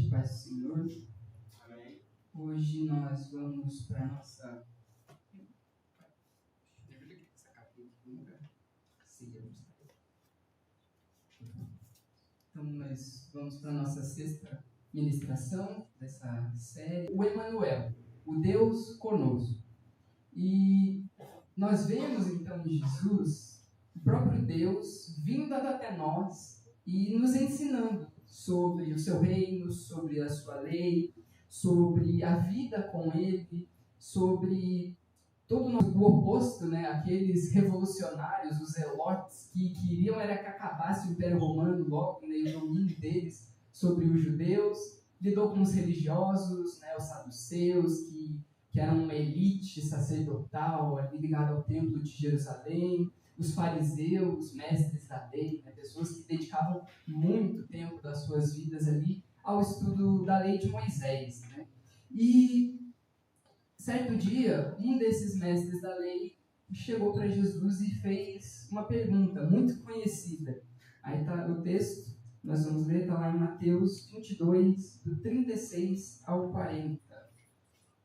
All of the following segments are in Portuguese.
noite, Pai do Senhor. Amém. Hoje nós vamos para a nossa... Então nós vamos para a nossa sexta ministração dessa série. O Emmanuel, o Deus conosco. E nós vemos então em Jesus o próprio Deus vindo até nós e nos ensinando sobre o seu reino, sobre a sua lei, sobre a vida com ele, sobre todo o oposto, né? Aqueles revolucionários, os zelotes, que queriam era que acabasse o Império Romano logo, né? O domínio deles sobre os judeus. Lidou com os religiosos, né? Os saduceus, que eram uma elite sacerdotal ali ligada ao templo de Jerusalém. Os fariseus, mestres da lei, né? Pessoas que dedicavam muito tempo das suas vidas ali ao estudo da lei de Moisés, né? E certo dia, um desses mestres da lei chegou para Jesus e fez uma pergunta muito conhecida. Aí está o texto, nós vamos ler, está lá em Mateus 22, do 36 ao 40,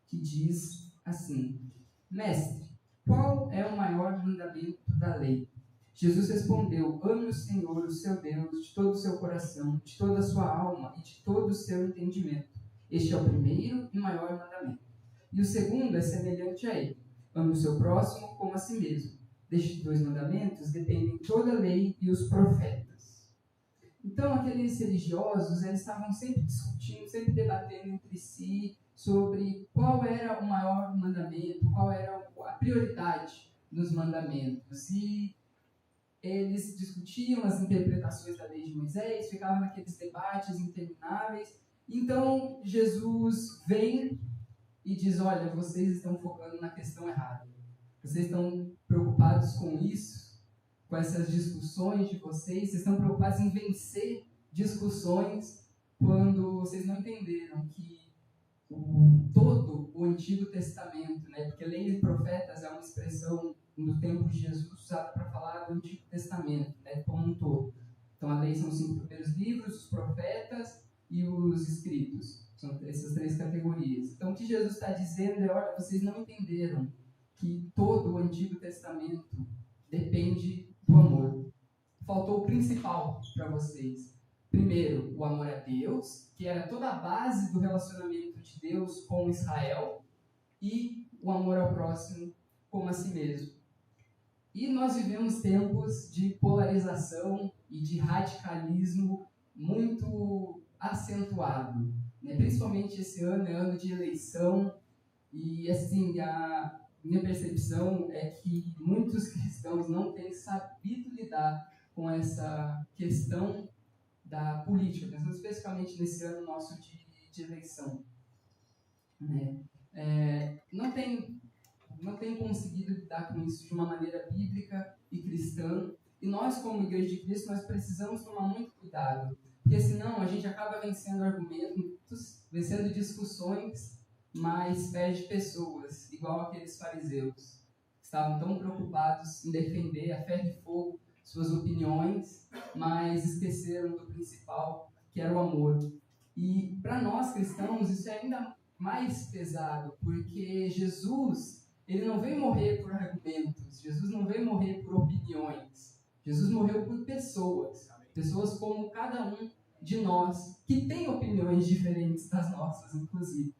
que diz assim: Mestre, qual é o maior mandamento da lei? Jesus respondeu: ame o Senhor, o seu Deus, de todo o seu coração, de toda a sua alma e de todo o seu entendimento. Este é o primeiro e maior mandamento. E o segundo é semelhante a ele: ame o seu próximo como a si mesmo. Destes dois mandamentos dependem toda a lei e os profetas. Então, aqueles religiosos, eles estavam sempre discutindo, sempre debatendo entre si sobre qual era o maior mandamento, qual era a prioridade dos mandamentos. E eles discutiam as interpretações da lei de Moisés, ficavam naqueles debates intermináveis. Então, Jesus vem e diz: olha, vocês estão focando na questão errada. Vocês estão preocupados com isso, com essas discussões de vocês estão preocupados em vencer discussões quando vocês não entenderam que todo o Antigo Testamento, né, porque lei e profetas é uma expressão no tempo de Jesus usada para falar do Antigo Testamento, né, como um todo. Então a lei são os 5 primeiros livros, os profetas e os escritos. São essas 3 categorias. Então o que Jesus está dizendo é: olha, vocês não entenderam que todo o Antigo Testamento depende do amor. Faltou o principal para vocês. Primeiro, o amor a Deus, que era toda a base do relacionamento de Deus com Israel, e o amor ao próximo como a si mesmo. E nós vivemos tempos de polarização e de radicalismo muito acentuado, né? Principalmente esse ano é ano de eleição, e assim, a minha percepção é que muitos cristãos não têm sabido lidar com essa questão da política, pensando especificamente nesse ano nosso de eleição, né? Não tem conseguido lidar com isso de uma maneira bíblica e cristã, e nós, como Igreja de Cristo, nós precisamos tomar muito cuidado, porque senão a gente acaba vencendo argumentos, vencendo discussões, mas perde pessoas, igual aqueles fariseus, que estavam tão preocupados em defender a ferro e fogo suas opiniões, mas esqueceram do principal, que era o amor. E para nós cristãos isso é ainda mais pesado, porque Jesus, ele não veio morrer por argumentos, Jesus não veio morrer por opiniões, Jesus morreu por pessoas, pessoas como cada um de nós, que tem opiniões diferentes das nossas, inclusive.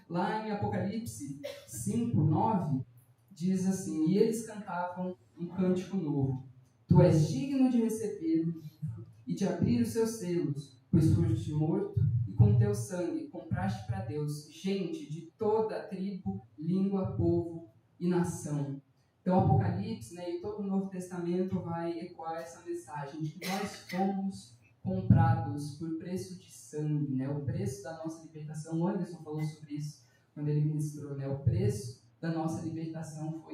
Lá em Apocalipse 5:9, diz assim: e eles cantavam um cântico novo: tu és digno de receber o livro e de abrir os seus selos, pois foste morto e com teu sangue compraste para Deus gente de toda tribo, língua, povo e nação. Então, o Apocalipse, né, e todo o Novo Testamento vai ecoar essa mensagem de que nós fomos comprados por preço de sangue, né? O preço da nossa libertação. O Anderson falou sobre isso quando ele ministrou, né? O preço da nossa libertação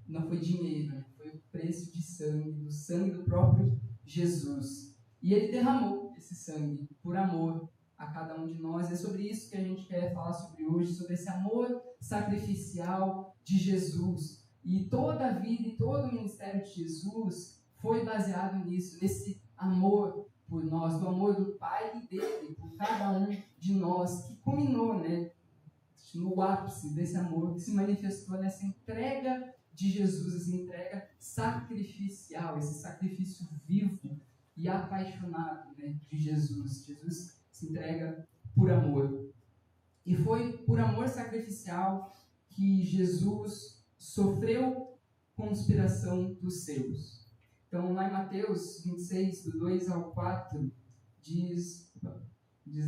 não foi dinheiro, né? Foi o preço de sangue, do sangue do próprio Jesus. E ele derramou esse sangue por amor a cada um de nós. É sobre isso que a gente quer falar sobre hoje, sobre esse amor sacrificial de Jesus. E toda a vida e todo o ministério de Jesus foi baseado nisso, nesse amor por nós, do amor do Pai e dele por cada um de nós, que culminou, né, no ápice desse amor, que se manifestou nessa entrega de Jesus, essa entrega sacrificial, esse sacrifício vivo e apaixonado, né, de Jesus. Jesus se entrega por amor. E foi por amor sacrificial que Jesus sofreu conspiração dos seus. Então, lá em Mateus 26, do 2 ao 4, diz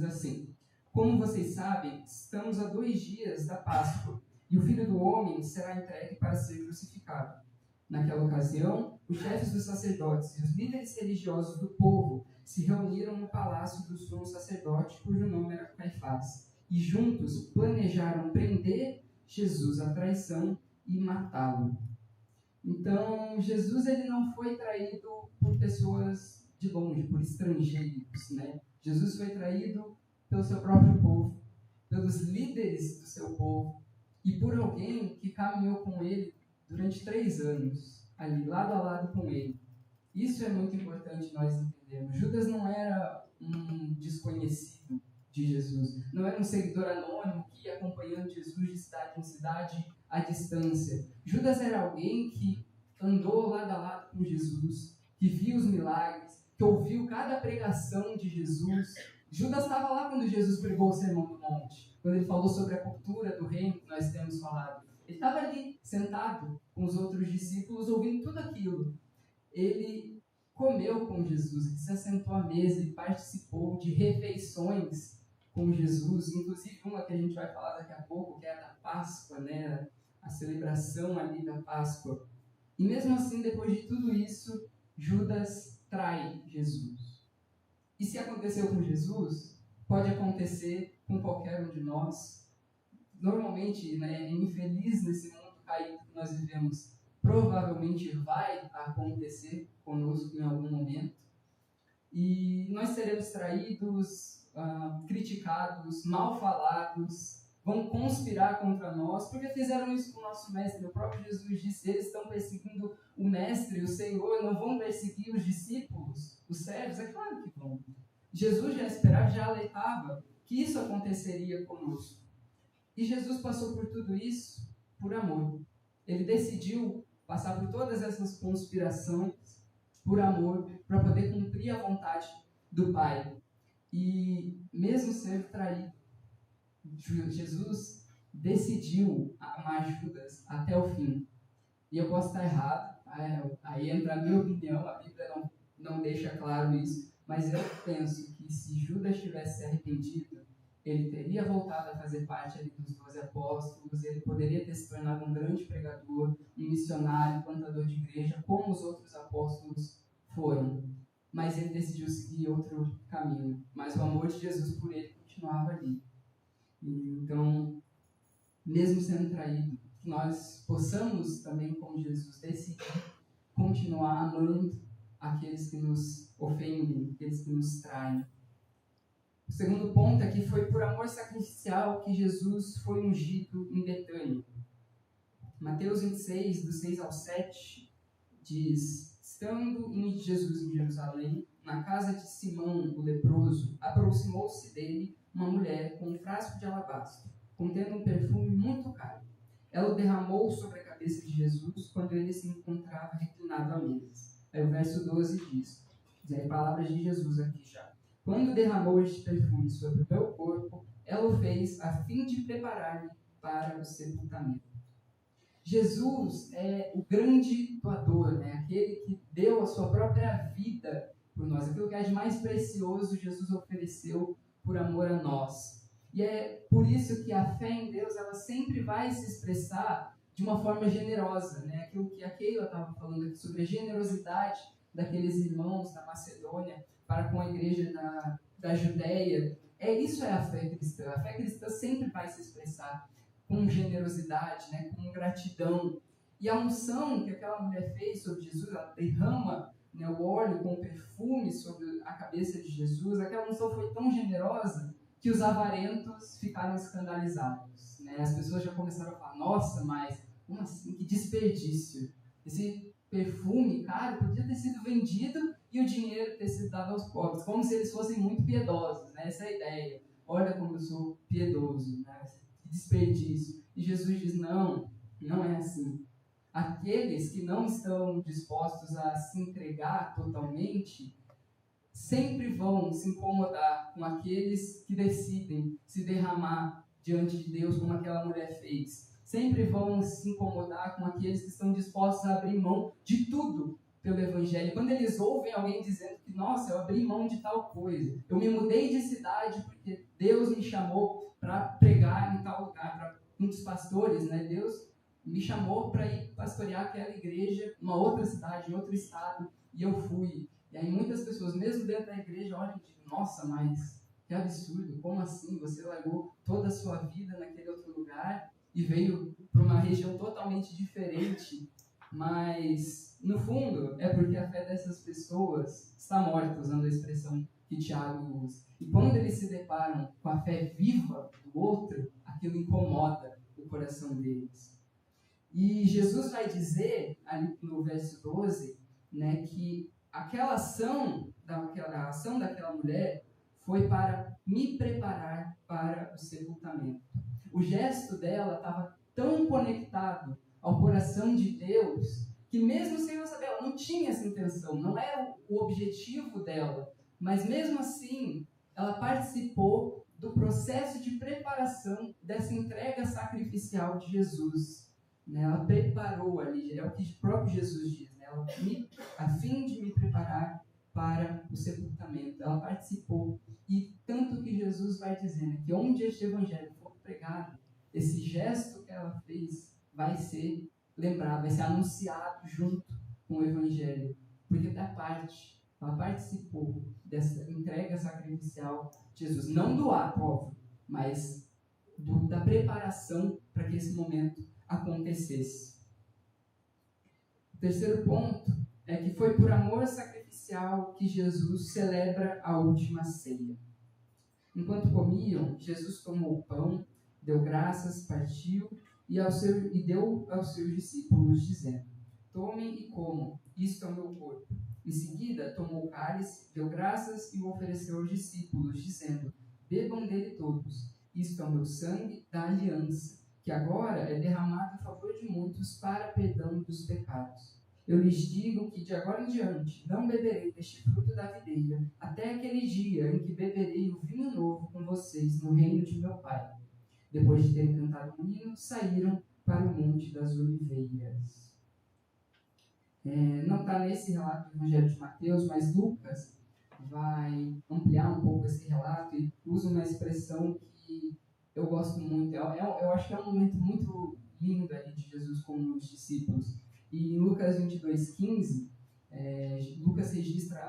assim: como vocês sabem, estamos a 2 dias da Páscoa, e o Filho do Homem será entregue para ser crucificado. Naquela ocasião, os chefes dos sacerdotes e os líderes religiosos do povo se reuniram no palácio do sumo sacerdote, cujo nome era Caifás, e juntos planejaram prender Jesus à traição e matá-lo. Então, Jesus ele não foi traído por pessoas de longe, por estrangeiros, né? Jesus foi traído pelo seu próprio povo, pelos líderes do seu povo e por alguém que caminhou com ele durante 3 anos, ali, lado a lado com ele. Isso é muito importante nós entendermos. Judas não era um desconhecido de Jesus, não era um seguidor anônimo que ia acompanhando Jesus de cidade em cidade à distância. Judas era alguém que andou lado a lado com Jesus, que viu os milagres, que ouviu cada pregação de Jesus. Judas estava lá quando Jesus pregou o Sermão do Monte, quando ele falou sobre a cultura do reino que nós temos falado. Ele estava ali, sentado com os outros discípulos, ouvindo tudo aquilo. Ele comeu com Jesus, ele se assentou à mesa e participou de refeições com Jesus, inclusive uma que a gente vai falar daqui a pouco, que é a da Páscoa, né? A celebração ali da Páscoa. E mesmo assim, depois de tudo isso, Judas trai Jesus. E se aconteceu com Jesus, pode acontecer com qualquer um de nós. Normalmente, né, infeliz nesse mundo caído que nós vivemos, provavelmente vai acontecer conosco em algum momento. E nós seremos traídos, criticados, mal falados, vão conspirar contra nós, porque fizeram isso com o nosso mestre. O próprio Jesus disse: eles estão perseguindo o mestre, o Senhor, não vão perseguir os discípulos, os servos? É claro que vão. Jesus já esperava, já alertava que isso aconteceria conosco. E Jesus passou por tudo isso por amor. Ele decidiu passar por todas essas conspirações por amor, para poder cumprir a vontade do Pai. E mesmo sendo traído, Jesus decidiu amar Judas até o fim. E eu posso estar errado, aí entra a minha opinião, a Bíblia não deixa claro isso, mas eu penso que se Judas tivesse se arrependido, ele teria voltado a fazer parte ali dos 12 apóstolos, ele poderia ter se tornado um grande pregador, um missionário, plantador de igreja, como os outros apóstolos foram. Mas ele decidiu seguir outro caminho. Mas o amor de Jesus por ele continuava ali. Então, mesmo sendo traído, que nós possamos também, como Jesus, decidir continuar amando aqueles que nos ofendem, aqueles que nos traem. O segundo ponto é que foi por amor sacrificial que Jesus foi ungido em Betânia. Mateus 26, do 6 ao 7, diz: estando Jesus em Jerusalém, na casa de Simão, o leproso, aproximou-se dele uma mulher com um frasco de alabastro, contendo um perfume muito caro. Ela o derramou sobre a cabeça de Jesus quando ele se encontrava reclinado à mesa. Aí o verso 12 diz, palavras de Jesus aqui já: quando derramou este perfume sobre o meu corpo, ela o fez a fim de preparar-me para o sepultamento. Jesus é o grande doador, né? Aquele que deu a sua própria vida por nós. Aquilo que é de mais precioso, Jesus ofereceu por amor a nós. E é por isso que a fé em Deus, ela sempre vai se expressar de uma forma generosa, né? Aquilo que a Keila estava falando aqui sobre a generosidade daqueles irmãos da Macedônia para com a igreja da Judéia. Isso é a fé cristã. A fé cristã sempre vai se expressar com generosidade, né, com gratidão. E a unção que aquela mulher fez sobre Jesus, ela derrama, né, o óleo com perfume sobre a cabeça de Jesus, aquela unção foi tão generosa que os avarentos ficaram escandalizados. Né? As pessoas já começaram a falar: nossa, mas como assim? Que desperdício! Esse perfume caro podia ter sido vendido e o dinheiro ter sido dado aos pobres, como se eles fossem muito piedosos, né? Essa é a ideia. Olha como eu sou piedoso, né? Desperdício. E Jesus diz, não, não é assim. Aqueles que não estão dispostos a se entregar totalmente, sempre vão se incomodar com aqueles que decidem se derramar diante de Deus, como aquela mulher fez. Sempre vão se incomodar com aqueles que estão dispostos a abrir mão de tudo pelo Evangelho. Quando eles ouvem alguém dizendo que, nossa, eu abri mão de tal coisa, eu me mudei de cidade porque Deus me chamou para pregar em tal lugar, para muitos pastores, né? Deus me chamou para ir pastorear aquela igreja, uma outra cidade, em outro estado, e eu fui. E aí muitas pessoas, mesmo dentro da igreja, olham e dizem, nossa, mas que absurdo, como assim? Você largou toda a sua vida naquele outro lugar e veio para uma região totalmente diferente. Mas, no fundo, é porque a fé dessas pessoas está morta, usando a expressão que Tiago usa. E quando eles se deparam com a fé viva do outro, aquilo incomoda o coração deles. E Jesus vai dizer, ali no verso 12, né, que aquela ação daquela mulher foi para me preparar para o sepultamento. O gesto dela estava tão conectado ao coração de Deus, que mesmo sem ela saber, ela não tinha essa intenção, não era o objetivo dela, mas mesmo assim, ela participou do processo de preparação dessa entrega sacrificial de Jesus. Ela preparou ali, é o que o próprio Jesus diz, né? A fim de me preparar para o sepultamento. Ela participou. E tanto que Jesus vai dizendo que onde este evangelho for pregado, esse gesto que ela fez vai ser lembrado, vai ser anunciado junto com o evangelho. Porque ela participou dessa entrega sacrificial de Jesus. Não do ato, óbvio, mas da preparação para que esse momento acontecesse. O terceiro ponto é que foi por amor sacrificial que Jesus celebra a última ceia. Enquanto comiam, Jesus tomou o pão, deu graças, partiu e deu aos seus discípulos, dizendo, tomem e comam, isto é o meu corpo. Em seguida, tomou o cálice, deu graças e o ofereceu aos discípulos, dizendo, bebam dele todos, isto é o meu sangue da aliança, que agora é derramado em favor de muitos para perdão dos pecados. Eu lhes digo que de agora em diante não beberei deste fruto da videira, até aquele dia em que beberei o vinho novo com vocês no reino de meu Pai. Depois de terem cantado um hino, saíram para o Monte das Oliveiras. Não está nesse relato do Evangelho de Mateus, mas Lucas vai ampliar um pouco esse relato e usa uma expressão que eu gosto muito. Eu acho que é um momento muito lindo ali de Jesus com os discípulos. E em Lucas 22:15, Lucas registra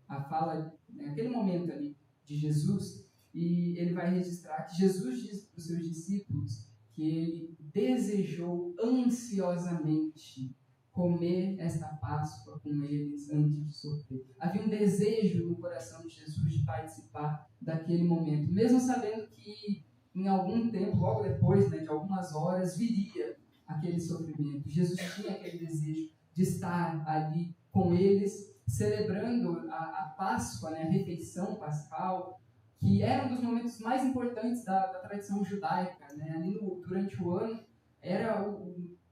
a fala, naquele momento ali de Jesus, e ele vai registrar que Jesus diz para os seus discípulos que ele desejou ansiosamente comer esta Páscoa com eles antes de sofrer. Havia um desejo no coração de Jesus de participar daquele momento, mesmo sabendo que em algum tempo, logo depois, de algumas horas, viria aquele sofrimento. Jesus tinha aquele desejo de estar ali com eles, celebrando a Páscoa, a refeição pascal, que era um dos momentos mais importantes da tradição judaica. Ali durante o ano, era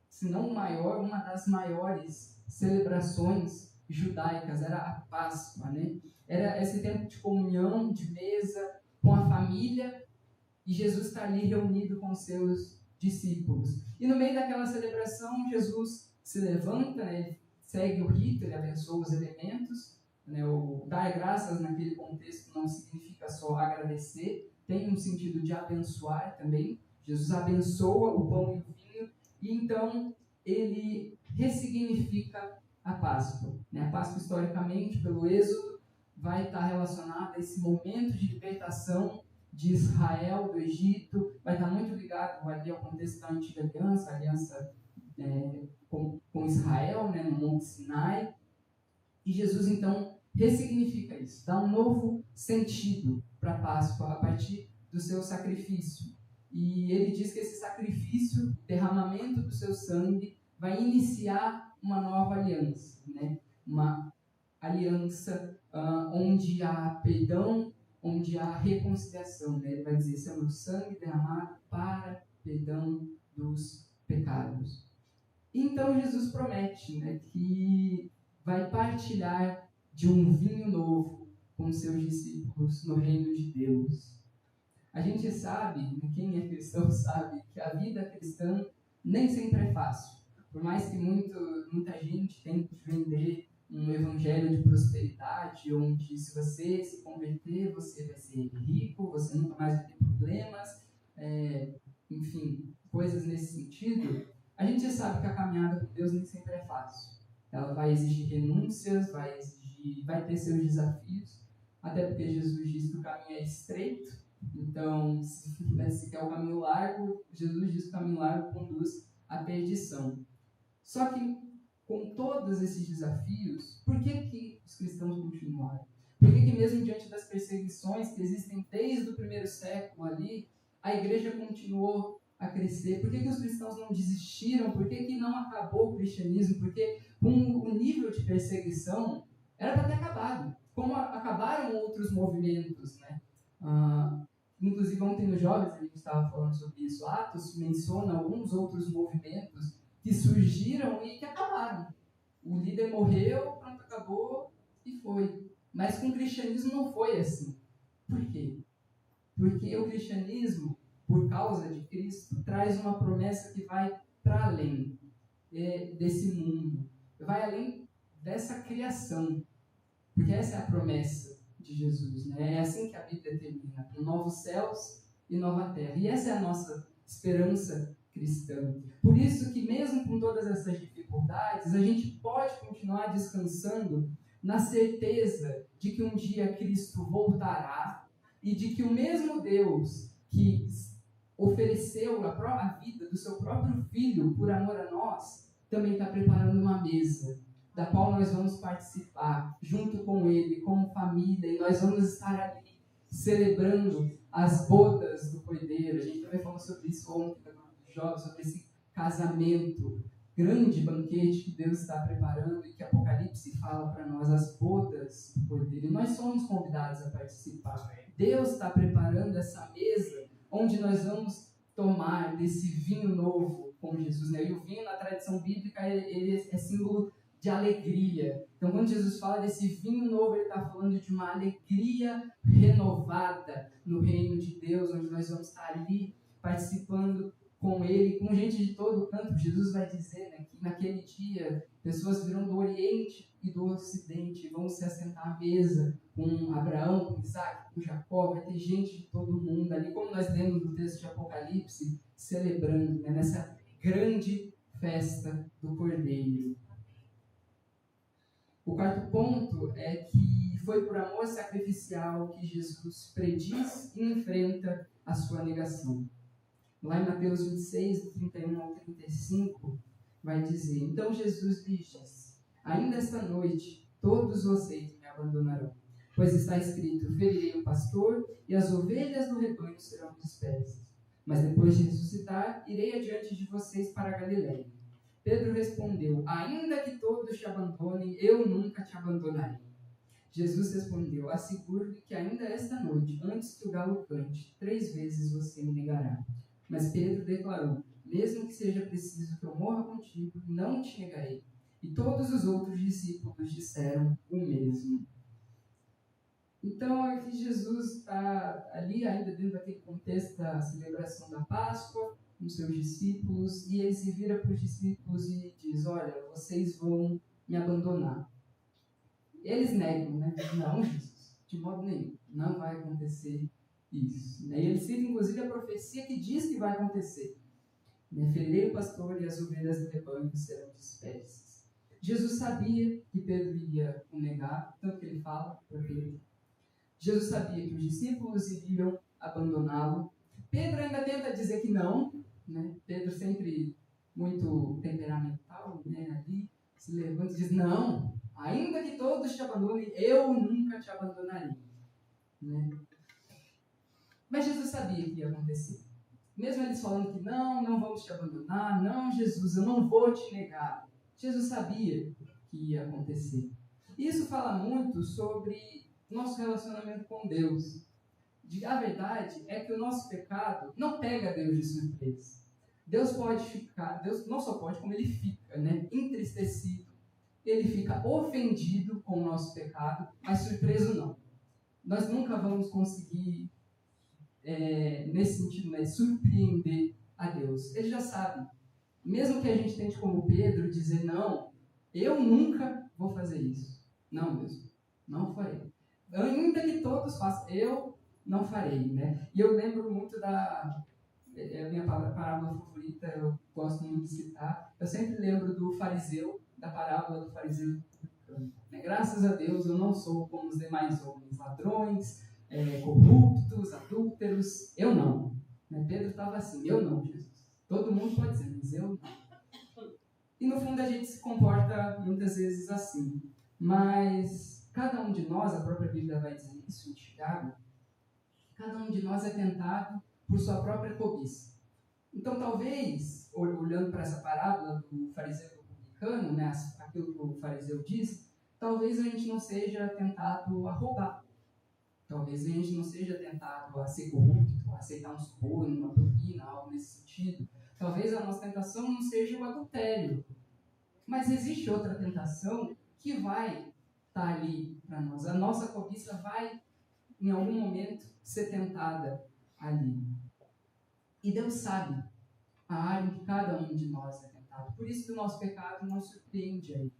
se não o maior, uma das maiores celebrações judaicas, era a Páscoa, Era esse tempo de comunhão, de mesa, com a família, e Jesus está ali reunido com seus discípulos. E no meio daquela celebração, Jesus se levanta, ele segue o rito, ele abençoa os elementos. O dar graças naquele contexto não significa só agradecer, tem um sentido de abençoar também. Jesus abençoa o pão e o vinho, e então ele ressignifica a Páscoa. A Páscoa, historicamente, pelo Êxodo, vai estar relacionada a esse momento de libertação de Israel, do Egito, vai estar muito ligado ali ao contexto da Antiga Aliança, a aliança com Israel, no Monte Sinai. E Jesus, então, ressignifica isso, dá um novo sentido para a Páscoa a partir do seu sacrifício. E ele diz que esse sacrifício, derramamento do seu sangue, vai iniciar uma nova aliança, uma aliança, onde há perdão, onde há reconciliação. Né? Ele vai dizer: esse é o meu sangue derramado para perdão dos pecados. Então Jesus promete, né, que vai partilhar de um vinho novo com seus discípulos no reino de Deus. A gente sabe, quem é cristão sabe, que a vida cristã nem sempre é fácil. Por mais que muita gente tente vender um evangelho de prosperidade, onde se você se converter, você vai ser rico, você nunca mais vai ter problemas, enfim, coisas nesse sentido, a gente sabe que a caminhada com Deus nem sempre é fácil. Ela vai exigir renúncias, vai ter seus desafios, até porque Jesus diz que o caminho é estreito. Então, se quer o caminho largo, Jesus diz que o caminho largo conduz à perdição. Só que, com todos esses desafios, por que os cristãos continuaram? Por que mesmo diante das perseguições que existem desde o primeiro século ali, a igreja continuou a crescer? Por que os cristãos não desistiram? Por que não acabou o cristianismo? Porque com o nível de perseguição era para ter acabado, como acabaram outros movimentos, né? Inclusive ontem nos Jovens a gente estava falando sobre isso. Atos menciona alguns outros movimentos que surgiram e que acabaram. O líder morreu, pronto, acabou e foi. Mas com o cristianismo não foi assim. Por quê? Porque o cristianismo, por causa de Cristo, traz uma promessa que vai para além desse mundo. Vai além dessa criação. Porque essa é a promessa de Jesus. Né? É assim que a Bíblia termina, com novos céus e nova terra. E essa é a nossa esperança cristã. Por isso que mesmo com todas essas dificuldades, a gente pode continuar descansando na certeza de que um dia Cristo voltará e de que o mesmo Deus que ofereceu a vida do seu próprio Filho por amor a nós, também está preparando uma mesa da qual nós vamos participar junto com Ele, como família, e nós vamos estar ali celebrando as bodas do Cordeiro. A gente também falou sobre isso ontem, dos jovens, sobre esse casamento, grande banquete que Deus está preparando e que Apocalipse fala para nós, as bodas do Cordeiro. E nós somos convidados a participar. Deus está preparando essa mesa onde nós vamos tomar desse vinho novo com Jesus. Né? E o vinho, na tradição bíblica, ele é símbolo de alegria. Então, quando Jesus fala desse vinho novo, ele está falando de uma alegria renovada no reino de Deus, onde nós vamos estar ali participando com Ele, com gente de todo o canto. Jesus vai dizer, né, que naquele dia pessoas virão do Oriente e do Ocidente, vão se assentar à mesa com Abraão, com Isaac, com Jacó. Vai ter gente de todo mundo ali, como nós lemos no texto de Apocalipse, celebrando, né, nessa grande festa do Cordeiro. O quarto ponto é que foi por amor sacrificial que Jesus prediz e enfrenta a sua negação. Lá em Mateus 26, do 31 ao 35, vai dizer: então Jesus lhes disse: ainda esta noite todos vocês me abandonarão, pois está escrito: ferirei o pastor e as ovelhas do rebanho serão dispersas. Mas depois de ressuscitar, irei adiante de vocês para a Galiléia. Pedro respondeu: ainda que todos te abandonem, eu nunca te abandonarei. Jesus respondeu: asseguro-lhe que ainda esta noite, antes que o galo cante, 3 vezes você me negará. Mas Pedro declarou: mesmo que seja preciso que eu morra contigo, não te negarei. E todos os outros discípulos disseram o mesmo. Então, aqui Jesus está ali, ainda dentro daquele contexto da celebração da Páscoa, com seus discípulos, e ele se vira para os discípulos e diz: olha, vocês vão me abandonar. Eles negam, né? Não, Jesus, de modo nenhum, não vai acontecer isso. E ele cita, inclusive, a profecia que diz que vai acontecer. Ferirei o pastor e as ovelhas do rebanho serão dispersas. Jesus sabia que Pedro iria o negar, tanto que ele fala para Pedro. Jesus sabia que os discípulos iriam abandoná-lo. Pedro ainda tenta dizer que não, né? Pedro sempre muito temperamental, né? Ali se levanta e diz: não, ainda que todos te abandonem, eu nunca te abandonarei. Né? Mas Jesus sabia que ia acontecer. Mesmo eles falando que não vamos te abandonar, não, Jesus, eu não vou te negar. Jesus sabia que ia acontecer. Isso fala muito sobre nosso relacionamento com Deus. A verdade é que o nosso pecado não pega Deus de surpresa. Deus não só pode, como ele fica, entristecido. Ele fica ofendido com o nosso pecado, mas surpreso não. Nós nunca vamos conseguir, nesse sentido, surpreender a Deus. Ele já sabe. Mesmo que a gente tente, como Pedro, dizer, não, eu nunca vou fazer isso. Não, Deus, não farei. Ainda que todos façam, eu não farei, E eu lembro muito da minha parábola favorita, eu gosto muito de citar. Eu sempre lembro do fariseu, da parábola do fariseu. Graças a Deus eu não sou como os demais homens, ladrões, corruptos, adúlteros. Eu não. Pedro estava assim, eu não, Jesus. Todo mundo pode dizer, mas eu não. E no fundo a gente se comporta muitas vezes assim. Mas cada um de nós, a própria Bíblia vai dizer isso em Tiago, cada um de nós é tentado por sua própria cobiça. Então talvez, olhando para essa parábola do fariseu publicano, aquilo que o fariseu diz, talvez a gente não seja tentado a roubar. Talvez a gente não seja tentado a ser corrupto, a aceitar um suborno, uma propina, algo nesse sentido. Talvez a nossa tentação não seja o adultério. Mas existe outra tentação que vai estar ali para nós. A nossa cobiça vai, em algum momento, ser tentada ali. E Deus sabe a área em que cada um de nós é tentado. Por isso que o nosso pecado não surpreende a Ele.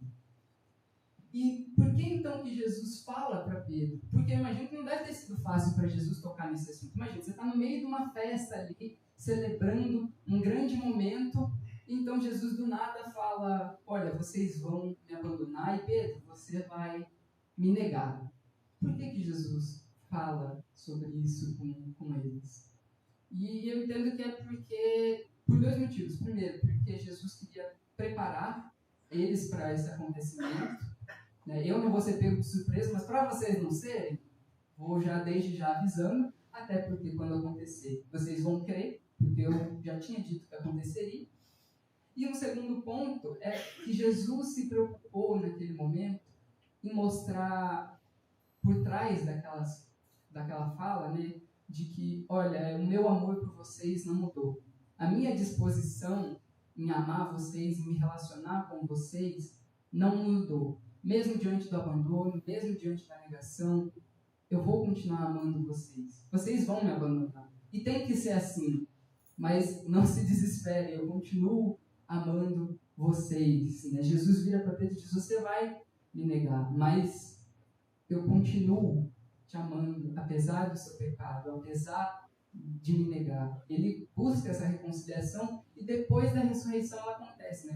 E por que então que Jesus fala para Pedro? Porque eu imagino que não deve ter sido fácil para Jesus tocar nesse assunto. Imagina, você está no meio de uma festa ali, celebrando um grande momento, então Jesus do nada fala, olha, vocês vão me abandonar e Pedro, você vai me negar. Por que Jesus fala sobre isso com eles? E eu entendo que é por dois motivos. Primeiro, porque Jesus queria preparar eles para esse acontecimento. Eu não vou ser pego de surpresa, mas para vocês não serem, vou já desde já avisando, até porque quando acontecer, vocês vão crer, porque eu já tinha dito que aconteceria. E um segundo ponto é que Jesus se preocupou naquele momento em mostrar por trás daquela fala, de que, olha, o meu amor por vocês não mudou. A minha disposição em amar vocês, em me relacionar com vocês, não mudou. Mesmo diante do abandono, mesmo diante da negação, eu vou continuar amando vocês. Vocês vão me abandonar. E tem que ser assim. Mas não se desesperem, eu continuo amando vocês. Jesus vira para Pedro e diz, você vai me negar, mas eu continuo te amando, apesar do seu pecado, apesar de me negar. Ele busca essa reconciliação e depois da ressurreição ela acontece.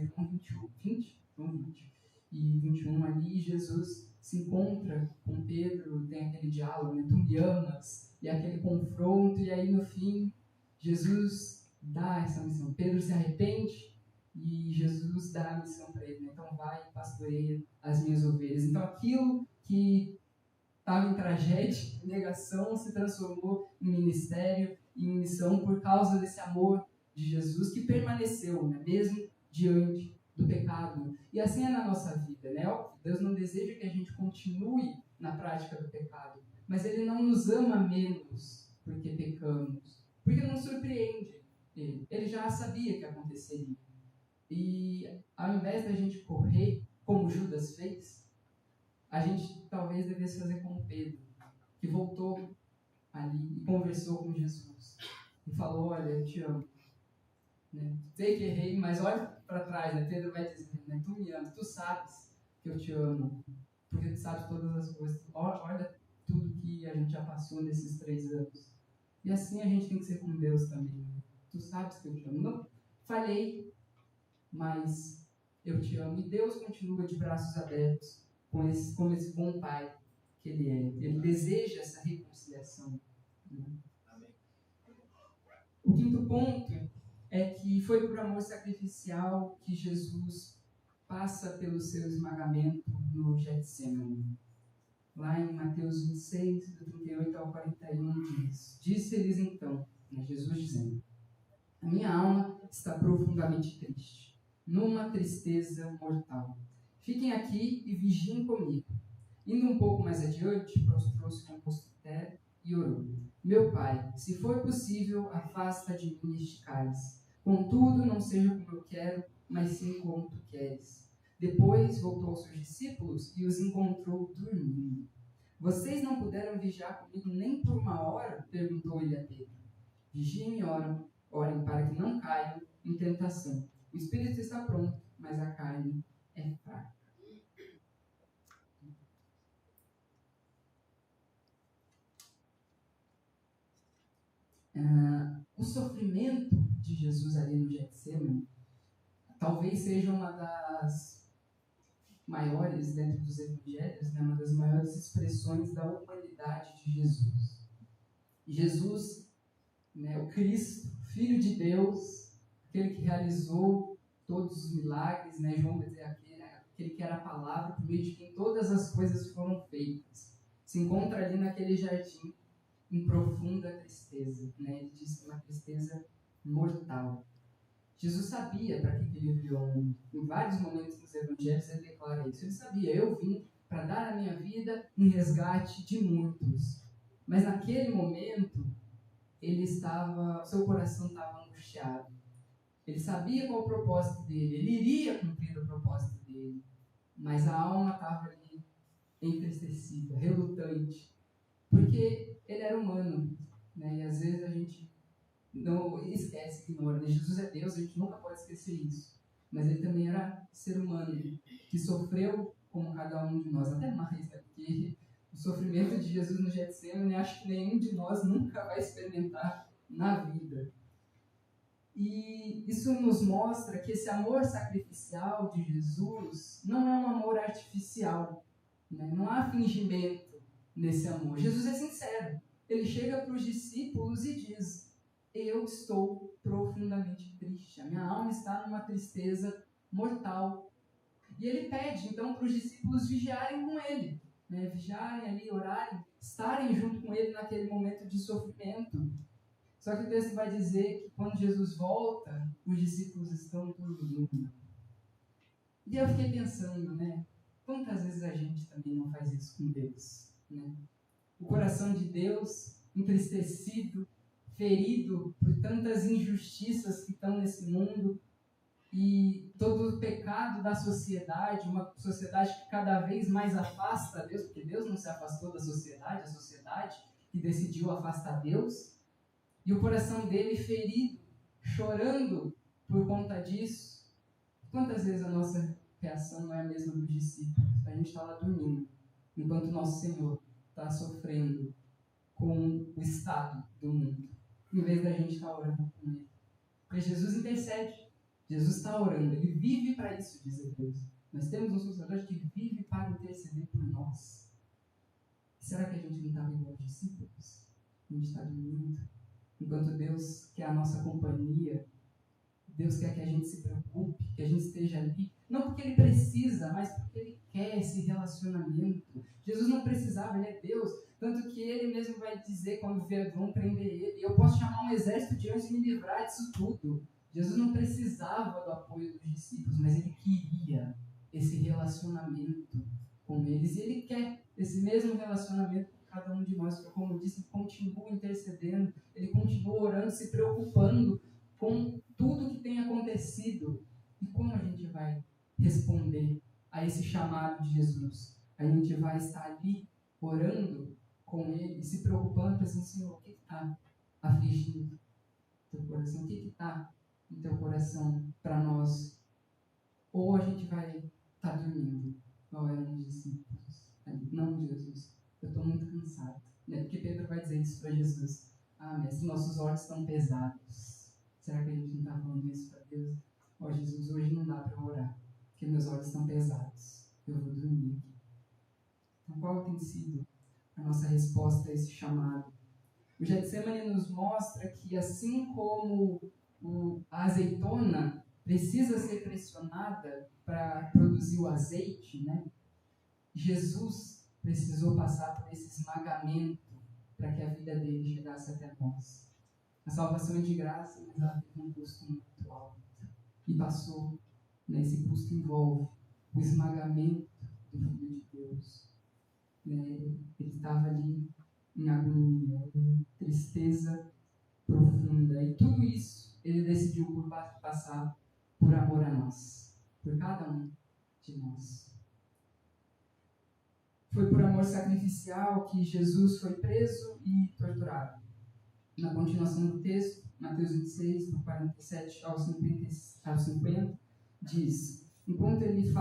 João 20 e 21 ali, Jesus se encontra com Pedro, tem aquele diálogo, tu me amas, e aquele confronto, e aí no fim, Jesus dá essa missão. Pedro se arrepende e Jesus dá a missão para ele, então vai e pastoreia as minhas ovelhas. Então aquilo que estava em tragédia, negação, se transformou em ministério, em missão, por causa desse amor de Jesus que permaneceu, mesmo diante do pecado. E assim é na nossa vida, Deus não deseja que a gente continue na prática do pecado, mas Ele não nos ama menos porque pecamos, porque não surpreende Ele. Ele já sabia que aconteceria. E ao invés da gente correr, como Judas fez, a gente talvez devesse fazer como Pedro, que voltou ali e conversou com Jesus e falou, olha, eu te amo. Sei que errei, mas olha para trás, Pedro vai dizer, tu me amas, tu sabes que eu te amo, porque tu sabes todas as coisas, olha tudo que a gente já passou nesses 3 anos. E assim a gente tem que ser com Deus também. Tu sabes que eu te amo. Não falhei, mas eu te amo. E Deus continua de braços abertos, como esse bom pai que Ele é. Ele deseja essa reconciliação. Amém. O quinto ponto é que foi por amor sacrificial que Jesus passa pelo seu esmagamento no Getsemane. Lá em Mateus 26, do 38 ao 41, diz: Disse-lhes então, Jesus dizendo, a minha alma está profundamente triste, numa tristeza mortal. Fiquem aqui e vigiem comigo. Indo um pouco mais adiante, prostrou-se com o rosto em terra e orou: Meu pai, se for possível, afasta de mim este cálice. Contudo, não seja como eu quero, mas sim como tu queres. Depois voltou aos seus discípulos e os encontrou dormindo. Vocês não puderam vigiar comigo nem por uma hora? Perguntou ele a Pedro. Vigiem e orem para que não caiam em tentação. O espírito está pronto, mas a carne é fraca. O sofrimento de Jesus ali no Getsemane talvez seja uma das maiores dentro dos evangelhos, né, uma das maiores expressões da humanidade de Jesus. Jesus, né, o Cristo, Filho de Deus, aquele que realizou todos os milagres, né, João vai dizer aquele que era a palavra, por meio de quem todas as coisas foram feitas, se encontra ali naquele jardim em profunda tristeza, né? Ele diz que é uma tristeza mortal. Jesus sabia para que ele veio ao mundo. Em vários momentos nos evangelhos ele declara isso. Ele sabia, eu vim para dar a minha vida em resgate de muitos. Mas naquele momento, seu coração estava angustiado. Ele sabia qual o propósito dele, ele iria cumprir o propósito dele. Mas a alma estava ali entristecida, relutante. Porque ele era humano, né? E às vezes a gente não esquece, ignora, né? Jesus é Deus, a gente nunca pode esquecer isso. Mas ele também era ser humano, que sofreu como cada um de nós, até mais, né? Porque o sofrimento de Jesus no Getsemane, acho que nenhum de nós nunca vai experimentar na vida. E isso nos mostra que esse amor sacrificial de Jesus não é um amor artificial, né? Não há fingimento nesse amor. Jesus é sincero. Ele chega para os discípulos e diz: eu estou profundamente triste. A minha alma está numa tristeza mortal. E ele pede, então, para os discípulos vigiarem com ele. Né? Vigiarem ali, orarem, estarem junto com ele naquele momento de sofrimento. Só que o texto vai dizer que quando Jesus volta, os discípulos estão dormindo. E eu fiquei pensando, né? Quantas vezes a gente também não faz isso com Deus? Né? O coração de Deus entristecido, ferido por tantas injustiças que estão nesse mundo e todo o pecado da sociedade, uma sociedade que cada vez mais afasta Deus, porque Deus não se afastou da sociedade, a sociedade que decidiu afastar Deus, e o coração dele ferido, chorando por conta disso. Quantas vezes a nossa reação não é a mesma dos discípulos? A gente está lá dormindo, enquanto o nosso Senhor está sofrendo com o estado do mundo, em vez da gente estar orando com Ele. Porque Jesus intercede, Jesus está orando, Ele vive para isso, diz Deus. Nós temos um sacerdote que vive para interceder por nós. Será que a gente não estava igual aos discípulos? A gente está dormindo, enquanto Deus quer a nossa companhia. Deus quer que a gente se preocupe, que a gente esteja ali, não porque Ele precisa, mas porque Ele quer esse relacionamento. Jesus não precisava, Ele é Deus, tanto que Ele mesmo vai dizer quando vão prender Ele: eu posso chamar um exército de anjos e me livrar disso tudo. Jesus não precisava do apoio dos discípulos, mas Ele queria esse relacionamento com eles, e Ele quer esse mesmo relacionamento com cada um de nós, porque, como eu disse, Ele continua intercedendo, Ele continua orando, se preocupando com tudo que tem acontecido. E como a gente vai responder a esse chamado de Jesus? A gente vai estar ali orando com Ele, se preocupando, pensando: Senhor, o que está afligindo teu coração? O que está no teu coração para nós? Ou a gente vai estar dormindo, igual eram os discípulos? Não, Jesus, eu estou muito cansado. Né? Porque Pedro vai dizer isso para Jesus: mestre, nossos olhos estão pesados. Será que a gente não está falando isso para Deus? Jesus, hoje não dá para orar, porque meus olhos estão pesados. Eu vou dormir aqui. Então, qual tem sido a nossa resposta a esse chamado? O Getsemane nos mostra que, assim como a azeitona precisa ser pressionada para produzir o azeite, né? Jesus precisou passar por esse esmagamento para que a vida dele chegasse até nós. A salvação é de graça, mas ela teve um custo muito alto. E passou, esse custo envolve o esmagamento do Filho de Deus. Ele estava ali em agonia, em tristeza profunda. E tudo isso ele decidiu por passar por amor a nós, por cada um de nós. Foi por amor sacrificial que Jesus foi preso e torturado. Na continuação do texto, Mateus 26, do 47 ao 50, diz: enquanto ele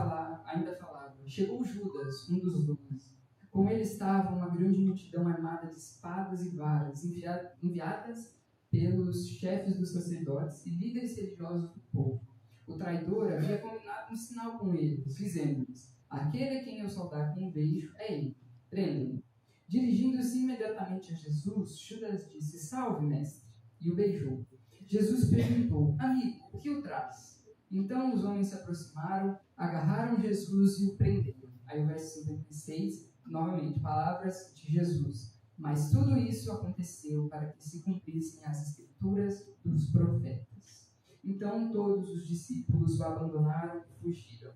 ainda falava, chegou Judas, um dos 12. Com ele estava uma grande multidão armada de espadas e varas, enviadas pelos chefes dos sacerdotes e líderes religiosos do povo. O traidor havia combinado um sinal com eles, dizendo-lhes: aquele a quem eu saudar com um beijo é ele. Prendam-no. Dirigindo-se imediatamente a Jesus, Judas disse: salve, mestre, e o beijou. Jesus perguntou: amigo, o que o traz? Então os homens se aproximaram, agarraram Jesus e o prenderam. Aí o verso 56, novamente, palavras de Jesus. Mas tudo isso aconteceu para que se cumprissem as escrituras dos profetas. Então todos os discípulos o abandonaram e fugiram.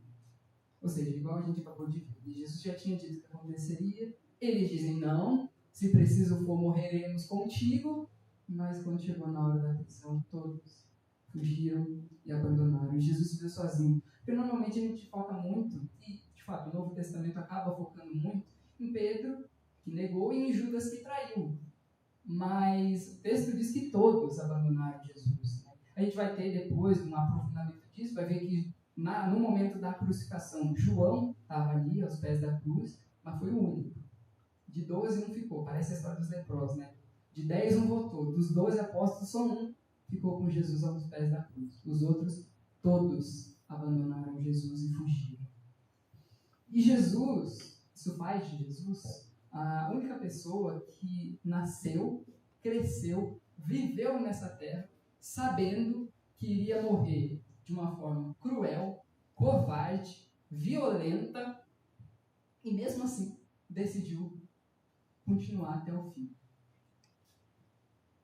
Ou seja, igual a gente acabou de ver, Jesus já tinha dito que aconteceria. Eles dizem: não, se preciso for, morreremos contigo. Mas quando chegou na hora da prisão, todos fugiram e abandonaram. E Jesus se viu sozinho. Porque normalmente a gente foca muito, e de fato o Novo Testamento acaba focando muito em Pedro, que negou, e em Judas, que traiu. Mas o texto diz que todos abandonaram Jesus. Né? A gente vai ter depois um aprofundamento disso, vai ver que no momento da crucificação, João estava ali aos pés da cruz, mas foi o único. De 12 não ficou, parece a história dos leprosos, né? De 10 um voltou, dos 12 apóstolos só um ficou com Jesus aos pés da cruz. Os outros, todos abandonaram Jesus e fugiram. E Jesus, isso faz de Jesus a única pessoa que nasceu, cresceu, viveu nessa terra, sabendo que iria morrer de uma forma cruel, covarde, violenta, e mesmo assim decidiu continuar até o fim.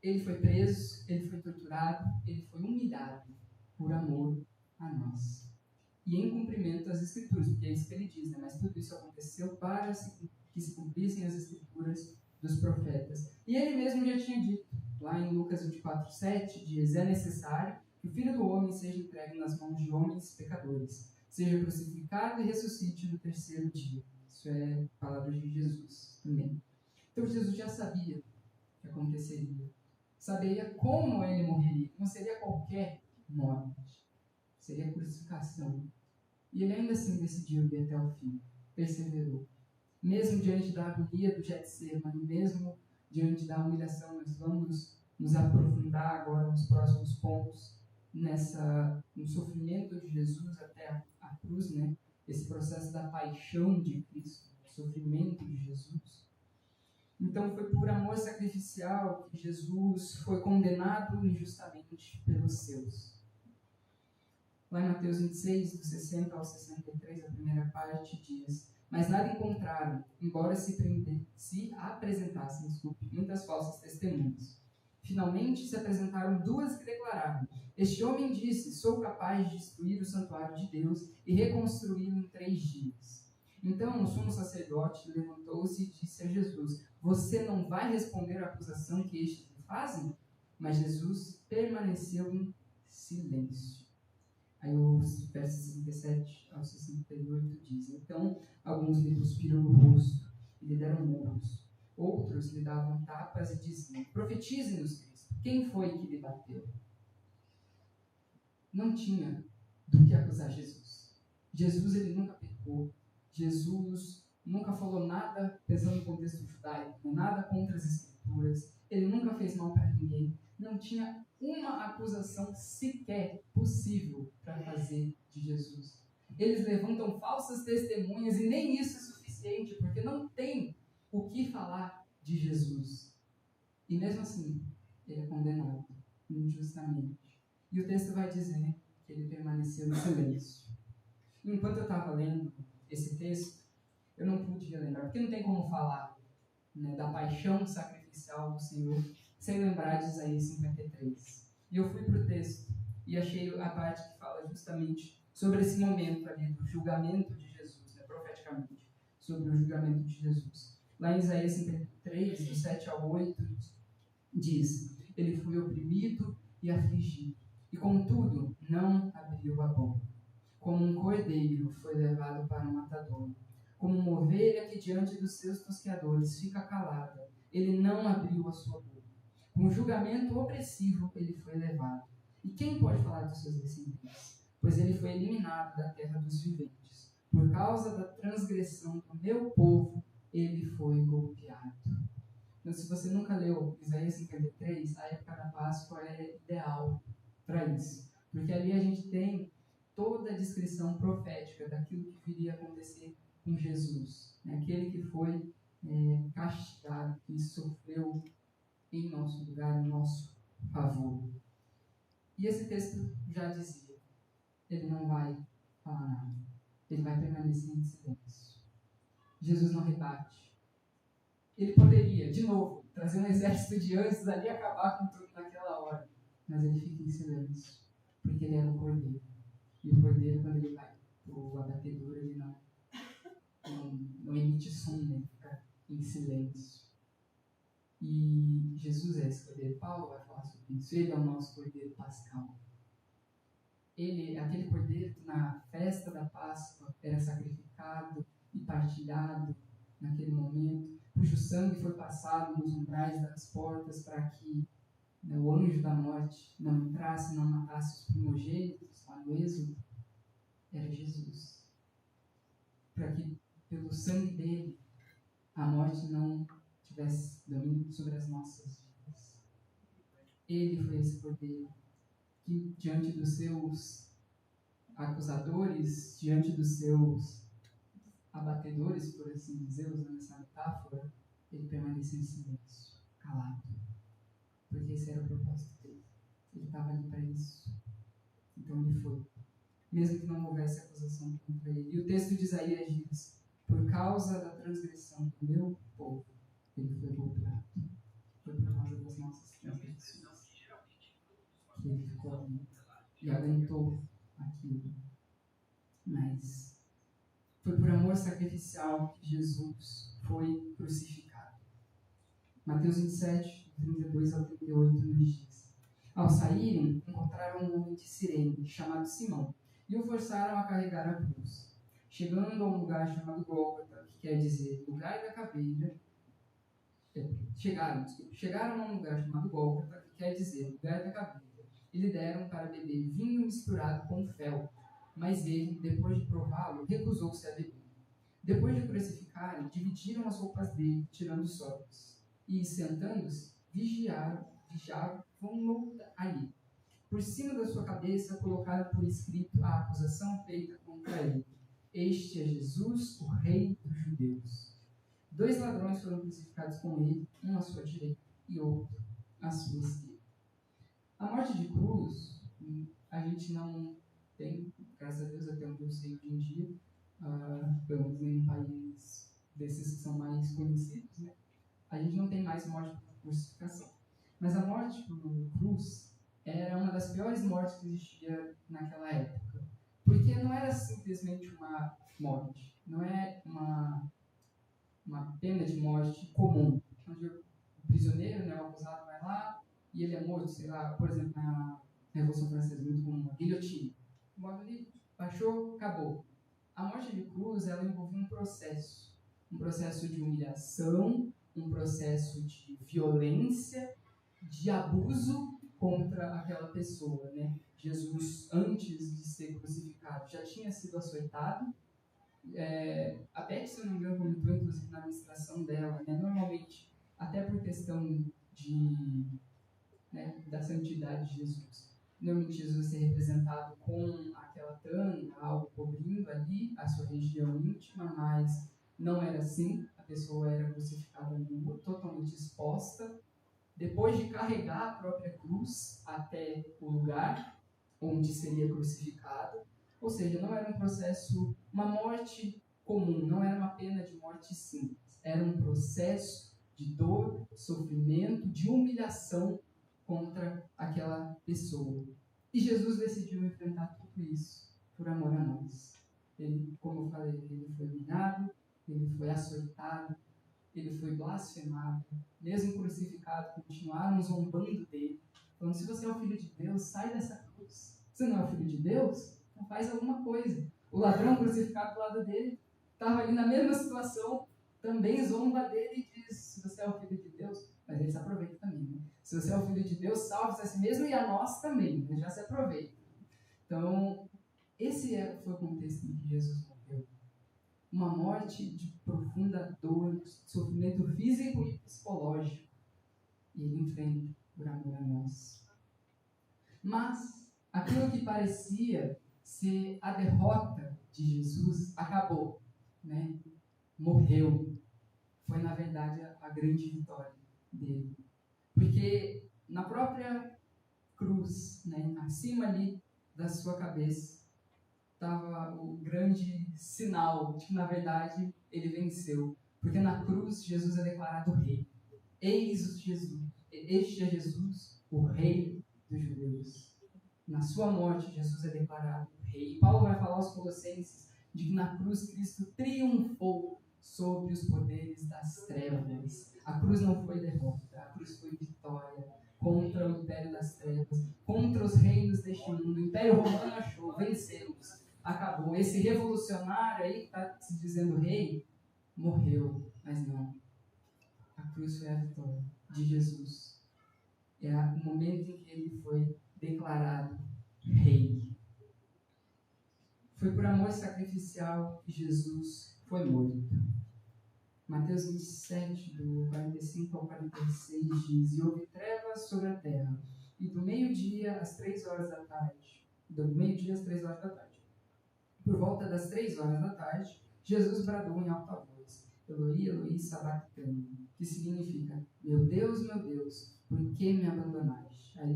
Ele foi preso, ele foi torturado, ele foi humilhado por amor a nós. E em cumprimento às Escrituras, porque é isso que ele diz, né? Mas tudo isso aconteceu para que se cumprissem as Escrituras dos profetas. E ele mesmo já tinha dito, lá em Lucas 24:7, diz: é necessário que o Filho do Homem seja entregue nas mãos de homens pecadores, seja crucificado e ressuscite no terceiro dia. Isso é palavras de Jesus também. Então Jesus já sabia que aconteceria. Sabia como ele morreria. Não seria qualquer morte. Seria crucificação. E ele ainda assim decidiu ir até o fim. Perseverou. Mesmo diante da agonia do Getsemane, mesmo diante da humilhação, nós vamos nos aprofundar agora nos próximos pontos no sofrimento de Jesus até a cruz, né? Esse processo da paixão de Cristo, o sofrimento de Jesus. Então foi por amor sacrificial que Jesus foi condenado injustamente pelos seus. Lá em Mateus 26, do 60 ao 63, a primeira parte diz: mas nada encontraram, embora se apresentassem muitas falsas testemunhas. Finalmente se apresentaram duas que declararam: este homem disse, sou capaz de destruir o santuário de Deus e reconstruí-lo em 3 dias. Então o sumo sacerdote levantou-se e disse a Jesus: você não vai responder à acusação que estes lhe fazem? Mas Jesus permaneceu em silêncio. Aí os versos 67 ao 68 dizem: então alguns lhe cuspiram no rosto e lhe deram murros. Outros lhe davam tapas e diziam: profetize-nos, Cristo, quem foi que lhe bateu? Não tinha do que acusar Jesus. Jesus, ele nunca pecou. Jesus nunca falou nada, pensando no contexto judaico, nada contra as Escrituras. Ele nunca fez mal para ninguém. Não tinha uma acusação sequer possível para fazer de Jesus. Eles levantam falsas testemunhas e nem isso é suficiente, porque não tem o que falar de Jesus. E mesmo assim, ele é condenado injustamente. E o texto vai dizer que ele permaneceu em silêncio. Enquanto eu estava lendo esse texto, eu não pude lembrar, porque não tem como falar, né, da paixão sacrificial do Senhor sem lembrar de Isaías 53. E eu fui para o texto e achei a parte que fala justamente sobre esse momento ali do julgamento de Jesus, né, profeticamente, sobre o julgamento de Jesus. Lá em Isaías 53, do 7 ao 8, diz: ele foi oprimido e afligido, e contudo não abriu a boca. Como um cordeiro foi levado para o matadouro, como uma ovelha que diante dos seus tosqueadores fica calada, ele não abriu a sua boca. Com julgamento opressivo ele foi levado. E quem pode falar dos seus descendentes? Pois ele foi eliminado da terra dos viventes. Por causa da transgressão do meu povo, ele foi golpeado. Então, se você nunca leu Isaías 53, a época da Páscoa é ideal para isso. Porque ali a gente tem toda a descrição profética daquilo que viria a acontecer com Jesus. Né? Aquele que foi castigado, que sofreu em nosso lugar, em nosso favor. E esse texto já dizia, ele não vai falar nada. Ele vai permanecer em silêncio. Jesus não rebate. Ele poderia, de novo, trazer um exército de anjos ali e acabar com tudo naquela hora. Mas ele fica em silêncio, porque ele era um cordeiro. E o cordeiro, quando ele vai para o abatedouro, ele não emite som, né? Ele fica em silêncio. E Jesus é esse cordeiro. Paulo vai falar sobre isso. Ele é o nosso cordeiro pascal. Ele, aquele cordeiro que na festa da Páscoa era sacrificado e partilhado naquele momento, cujo sangue foi passado nos umbrais das portas para que o anjo da morte não entrasse, não matasse os primogênitos, lá no Êxodo, era Jesus. Para que, pelo sangue dele, a morte não tivesse domínio sobre as nossas vidas. Ele foi esse cordeiro que, diante dos seus acusadores, diante dos seus abatedores, por assim dizer, usando essa metáfora, ele permaneceu em silêncio, calado. Porque esse era o propósito dele. Ele estava ali para isso. Então ele foi. Mesmo que não houvesse acusação contra ele. E o texto de Isaías diz: por causa da transgressão do meu povo, ele foi golpeado. Foi por causa das nossas transgressões que ele ficou ali e aguentou aquilo. Mas foi por amor sacrificial que Jesus foi crucificado. Mateus 27, 32 ao 38 nos diz: ao saírem, encontraram um homem de Cirene, chamado Simão, e o forçaram a carregar a cruz. Chegando a um lugar chamado Gólgota, que quer dizer lugar da caveira, chegaram a um lugar chamado Gólgota, que quer dizer lugar da caveira, e lhe deram para beber vinho misturado com fel, mas ele, depois de prová-lo, recusou-se a beber. Depois de crucificarem, dividiram as roupas dele, tirando sortes, e, sentando-se, vigiavam-no ali. Por cima da sua cabeça, colocaram por escrito a acusação feita contra ele: este é Jesus, o Rei dos Judeus. 2 ladrões foram crucificados com ele, um à sua direita e outro à sua esquerda. A morte de cruz, a gente não tem, graças a Deus, até onde eu sei hoje em dia, pelo menos em países desses que são mais conhecidos, né? A gente não tem mais morte por crucificação. Mas a morte por cruz era uma das piores mortes que existia naquela época. Porque não era simplesmente uma morte, não é uma pena de morte comum, onde o prisioneiro, né, o acusado, vai lá e ele é morto, sei lá, por exemplo, na Revolução Francesa, muito comum, a guilhotina. O modo ali, baixou, acabou. A morte de cruz, ela envolve um processo de humilhação, um processo de violência, de abuso contra aquela pessoa, né? Jesus, antes de ser crucificado, já tinha sido açoitado. A Beth, se eu não me engano, comentou, inclusive, na ministração dela, né? Normalmente, até por questão da santidade de Jesus, normalmente Jesus é representado com aquela tanga, algo cobrindo ali a sua região íntima, mas não era assim. A pessoa era crucificada nua, totalmente exposta. Depois de carregar a própria cruz até o lugar onde seria crucificado, ou seja, não era um processo, uma morte comum, não era uma pena de morte simples, era um processo de dor, sofrimento, de humilhação contra aquela pessoa. E Jesus decidiu enfrentar tudo isso por amor a nós. Ele, como eu falei, ele foi humilhado, ele foi açoitado, ele foi blasfemado, mesmo crucificado, continuaram zombando dele, falando: se você é o Filho de Deus, sai dessa cruz. Se não é o Filho de Deus, então faz alguma coisa. O ladrão crucificado do lado dele estava ali na mesma situação, também zomba dele e diz: se você é o Filho de Deus, mas ele se aproveita também, né? Se você é o Filho de Deus, salve-se a si mesmo e a nós também, ele já se aproveita. Então, esse foi o contexto em que Jesus morreu. Uma morte de profunda dor, sofrimento físico e psicológico. E ele enfrenta por amor a nós. Mas aquilo que parecia ser a derrota de Jesus acabou, né? Morreu. Foi, na verdade, a grande vitória dele. Porque na própria cruz, né, acima ali da sua cabeça, estava o grande sinal de que, na verdade, ele venceu. Porque na cruz, Jesus é declarado rei. Eis Jesus, este é Jesus, o rei dos judeus. Na sua morte, Jesus é declarado rei. E Paulo vai falar aos Colossenses de que na cruz Cristo triunfou sobre os poderes das trevas. A cruz não foi derrota, a cruz foi vitória contra o império das trevas, contra os reinos deste mundo. O império romano achou: vencemos, acabou. Esse revolucionário aí que está se dizendo rei, morreu, mas não. A cruz foi a vitória de Jesus. É o momento em que ele foi declarado rei. Foi por amor sacrificial que Jesus foi morto. Mateus 27, do 45 ao 46, diz: e houve trevas sobre a terra, e do meio-dia às 3 horas da tarde. Do meio-dia às 3 horas da tarde. Por volta das 3 horas da tarde, Jesus bradou em alta voz: Eloi, Eloi, sabachthani, que significa: meu Deus, por que me abandonaste? Aí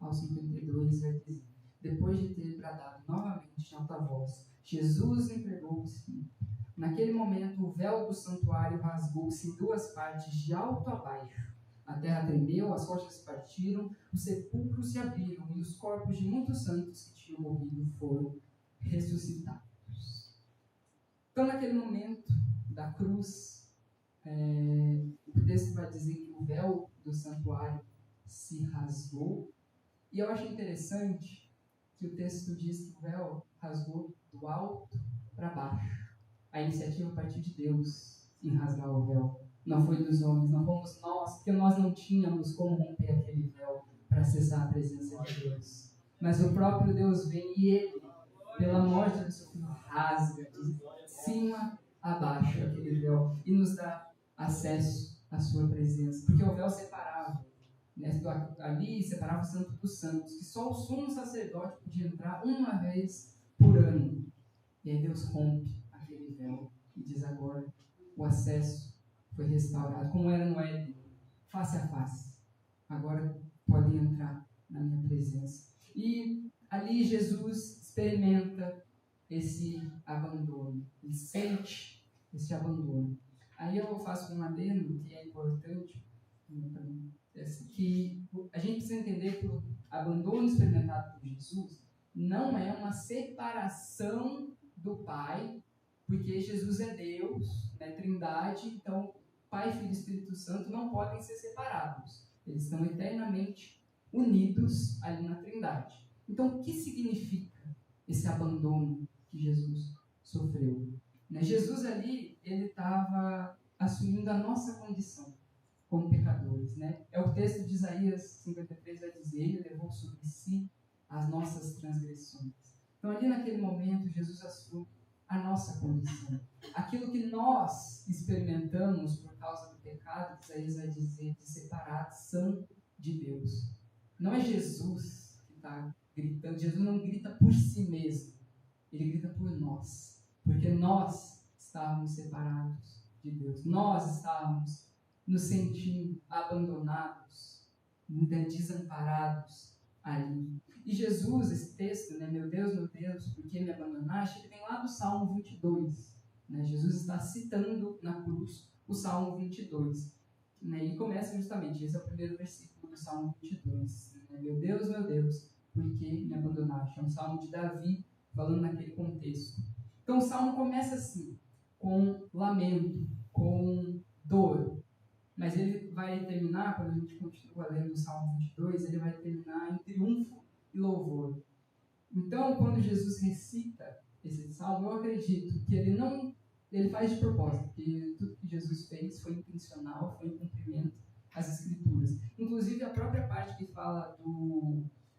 ao 52 vai dizer: depois de ter bradado novamente em alta voz, Jesus entregou o Espírito. Naquele momento, o véu do santuário rasgou-se em duas partes, de alto a baixo. A terra tremeu, as rochas partiram, os sepulcros se abriram e os corpos de muitos santos que tinham morrido foram ressuscitados. Então, naquele momento da cruz, o texto vai dizer que o véu do santuário se rasgou. E eu acho interessante que o texto diz que o véu rasgou do alto para baixo. A iniciativa partiu de Deus em rasgar o véu. Não foi dos homens, não fomos nós, porque nós não tínhamos como romper aquele véu para acessar a presença de Deus. Mas o próprio Deus vem e ele, pela morte do seu filho, rasga de cima a baixo aquele véu e nos dá acesso à sua presença. Porque o véu separava, né? Ali separava o santo dos santos, que só o sumo sacerdote podia entrar uma vez por ano. E aí Deus rompe aquele véu e diz: agora o acesso foi restaurado, como era no Éden, face a face. Agora podem entrar na minha presença. E ali Jesus experimenta esse abandono, ele sente esse abandono. Aí eu faço um adendo que é importante, que a gente precisa entender que o abandono experimentado por Jesus não é uma separação do Pai, porque Jesus é Deus, é Trindade, então Pai, Filho e Espírito Santo não podem ser separados. Eles estão eternamente unidos ali na Trindade. Então, o que significa esse abandono que Jesus sofreu? Jesus ali, ele estava assumindo a nossa condição como pecadores, né? É o texto de Isaías 53 vai dizer: ele levou sobre si as nossas transgressões. Então, ali naquele momento, Jesus assume a nossa condição. Aquilo que nós experimentamos por causa do pecado, Isaías vai dizer, de separação de Deus. Não é Jesus que está gritando. Jesus não grita por si mesmo. Ele grita por nós. Porque nós estávamos separados de Deus. Nós estávamos nos sentindo abandonados, desamparados ali. E Jesus, esse texto, né, meu Deus, por que me abandonaste? Ele vem lá do Salmo 22. Né? Jesus está citando na cruz o Salmo 22. Né? E começa justamente, esse é o primeiro versículo do Salmo 22. Né? Meu Deus, por que me abandonaste? É um salmo de Davi, falando naquele contexto. Então o salmo começa assim: com lamento, com dor. Mas ele vai terminar, quando a gente continua lendo o Salmo 22, ele vai terminar em triunfo e louvor. Então, quando Jesus recita esse salmo, eu acredito que ele faz de propósito, que tudo que Jesus fez foi intencional, foi em cumprimento às Escrituras. Inclusive, a própria parte que fala